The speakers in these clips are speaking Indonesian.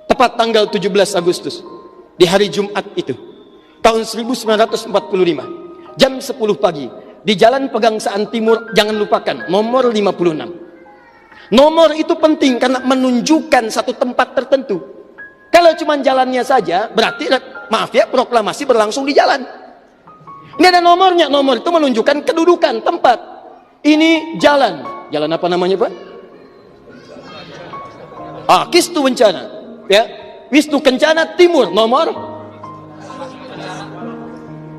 tepat tanggal 17 Agustus, di hari Jumat itu, tahun 1945, jam 10 pagi, di Jalan Pegangsaan Timur, jangan lupakan, nomor 56. Nomor itu penting karena menunjukkan satu tempat tertentu. Kalau cuma jalannya saja, berarti, maaf ya, proklamasi berlangsung di jalan. Ini ada nomornya, nomor itu menunjukkan kedudukan, tempat. Ini jalan. Jalan apa namanya, Pak? Kistu Kencana. Ya, Wisnu Kencana Timur, nomor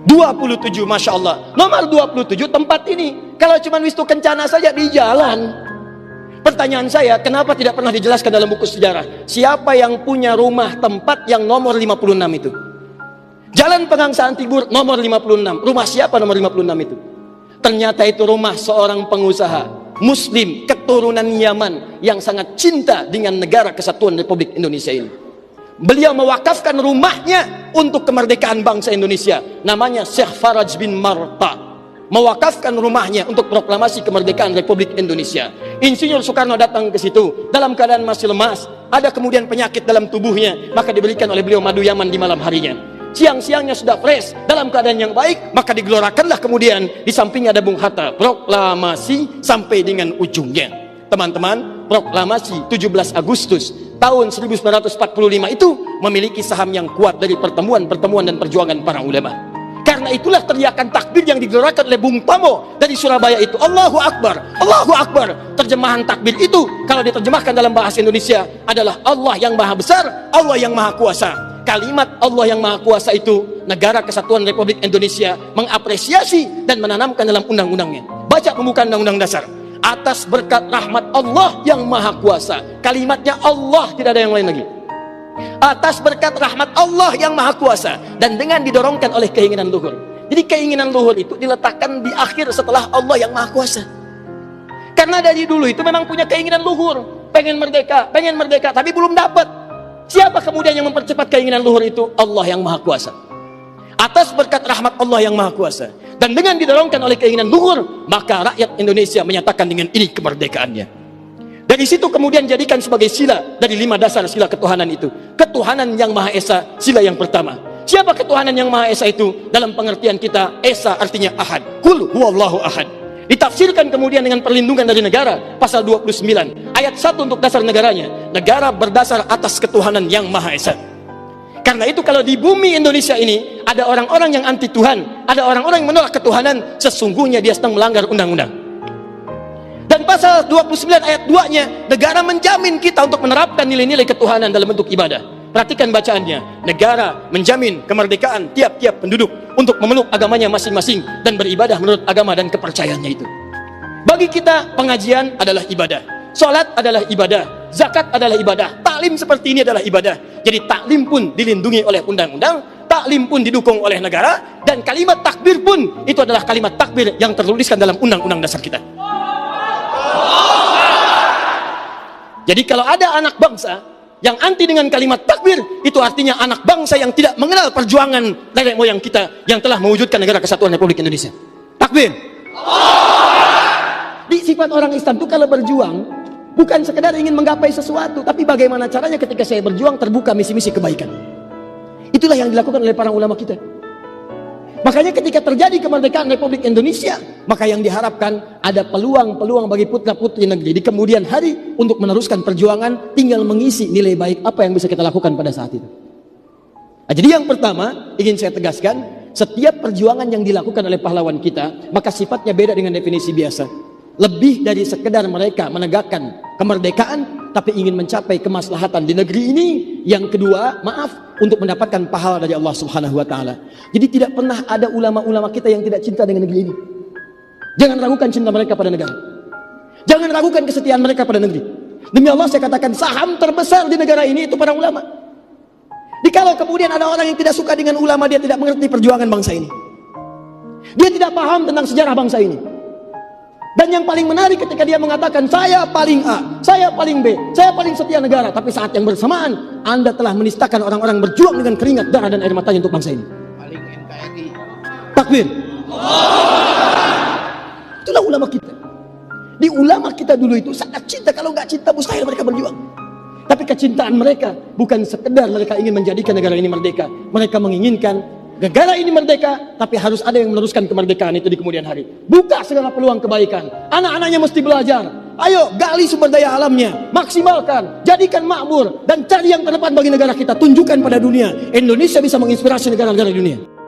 27, Masya Allah. Nomor 27 tempat ini. Kalau cuma Wisnu Kencana saja di jalan. Pertanyaan saya, kenapa tidak pernah dijelaskan dalam buku sejarah? Siapa yang punya rumah tempat yang nomor 56 itu? Jalan Pegangsaan Timur nomor 56. Rumah siapa nomor 56 itu? Ternyata itu rumah seorang pengusaha Muslim keturunan Yaman yang sangat cinta dengan negara kesatuan Republik Indonesia ini. Beliau mewakafkan rumahnya untuk kemerdekaan bangsa Indonesia. Namanya Syekh Faraj bin Marta. Mewakafkan rumahnya untuk proklamasi kemerdekaan Republik Indonesia. Insinyur Soekarno datang ke situ dalam keadaan masih lemas. Ada kemudian penyakit dalam tubuhnya, maka diberikan oleh beliau madu Yaman di malam harinya. Siang-siangnya sudah fresh, dalam keadaan yang baik, maka digelorakanlah kemudian di sampingnya ada Bung Hatta, proklamasi sampai dengan ujungnya. Teman-teman, proklamasi 17 Agustus tahun 1945 itu memiliki saham yang kuat dari pertemuan-pertemuan dan perjuangan para ulama. Karena itulah teriakan takbir yang digelorakan oleh Bung Tomo dari Surabaya itu, Allahu Akbar, Allahu Akbar. Terjemahan takbir itu kalau diterjemahkan dalam bahasa Indonesia adalah Allah yang maha besar, Allah yang maha kuasa. Kalimat Allah yang Maha Kuasa itu, Negara Kesatuan Republik Indonesia mengapresiasi dan menanamkan dalam undang-undangnya. Baca pembukaan Undang-Undang Dasar. Atas berkat rahmat Allah yang Maha Kuasa. Kalimatnya Allah, tidak ada yang lain lagi. Atas berkat rahmat Allah yang Maha Kuasa, dan dengan didorongkan oleh keinginan luhur. Jadi keinginan luhur itu diletakkan di akhir setelah Allah yang Maha Kuasa. Karena dari dulu itu memang punya keinginan luhur, pengen merdeka, tapi belum dapat. Siapa kemudian yang mempercepat keinginan luhur itu? Allah yang Maha Kuasa. Atas berkat rahmat Allah yang Maha Kuasa, dan dengan didorongkan oleh keinginan luhur, maka rakyat Indonesia menyatakan dengan ini kemerdekaannya. Dari situ kemudian jadikan sebagai sila dari 5 dasar sila ketuhanan itu. Ketuhanan yang Maha Esa, sila yang pertama. Siapa ketuhanan yang Maha Esa itu? Dalam pengertian kita, Esa artinya Ahad. Qul huwallahu ahad. Ditafsirkan kemudian dengan perlindungan dari negara, pasal 29 ayat 1 untuk dasar negaranya. Negara berdasar atas ketuhanan yang Maha Esa. Karena itu kalau di bumi Indonesia ini ada orang-orang yang anti Tuhan, ada orang-orang yang menolak ketuhanan, sesungguhnya dia sedang melanggar undang-undang. Dan pasal 29 ayat 2-nya, negara menjamin kita untuk menerapkan nilai-nilai ketuhanan dalam bentuk ibadah. Perhatikan bacaannya. Negara menjamin kemerdekaan tiap-tiap penduduk untuk memeluk agamanya masing-masing dan beribadah menurut agama dan kepercayaannya itu. Bagi kita, pengajian adalah ibadah, sholat adalah ibadah, zakat adalah ibadah, taklim seperti ini adalah ibadah. Jadi taklim pun dilindungi oleh undang-undang, taklim pun didukung oleh negara, dan kalimat takbir pun itu adalah kalimat takbir yang tertuliskan dalam undang-undang dasar kita. Jadi kalau ada anak bangsa yang anti dengan kalimat takbir, itu artinya anak bangsa yang tidak mengenal perjuangan nenek moyang kita yang telah mewujudkan negara kesatuan Republik Indonesia. Takbir. Di sifat orang Islam itu kalau berjuang bukan sekedar ingin menggapai sesuatu, tapi bagaimana caranya ketika saya berjuang terbuka misi-misi kebaikan. Itulah yang dilakukan oleh para ulama kita. Makanya ketika terjadi kemerdekaan Republik Indonesia, maka yang diharapkan ada peluang-peluang bagi putra-putri negeri di kemudian hari untuk meneruskan perjuangan, tinggal mengisi nilai baik apa yang bisa kita lakukan pada saat itu. Nah, jadi yang pertama ingin saya tegaskan, setiap perjuangan yang dilakukan oleh pahlawan kita, maka sifatnya beda dengan definisi biasa. Lebih dari sekedar mereka menegakkan kemerdekaan, tapi ingin mencapai kemaslahatan di negeri ini. Yang kedua, maaf, untuk mendapatkan pahala dari Allah Subhanahu wa Ta'ala. Jadi tidak pernah ada ulama-ulama kita yang tidak cinta dengan negeri ini. Jangan ragukan cinta mereka pada negara. Jangan ragukan kesetiaan mereka pada negeri. Demi Allah saya katakan, saham terbesar di negara ini itu para ulama. Jikalau kemudian ada orang yang tidak suka dengan ulama, dia tidak mengerti perjuangan bangsa ini. Dia tidak paham tentang sejarah bangsa ini. Dan yang paling menarik ketika dia mengatakan saya paling A, saya paling B, saya paling setia negara, tapi saat yang bersamaan Anda telah menistakan orang-orang berjuang dengan keringat, darah dan air matanya untuk bangsa ini. Paling NKRI. Takbir. Itulah ulama kita. Di ulama kita dulu itu sangat cinta, kalau nggak cinta mustahil mereka berjuang. Tapi kecintaan mereka bukan sekedar mereka ingin menjadikan negara ini merdeka. Mereka menginginkan negara ini merdeka, tapi harus ada yang meneruskan kemerdekaan itu di kemudian hari. Buka segala peluang kebaikan. Anak-anaknya mesti belajar. Ayo gali sumber daya alamnya, maksimalkan, jadikan makmur, dan cari yang terdepan bagi negara kita. Tunjukkan pada dunia, Indonesia bisa menginspirasi negara-negara dunia.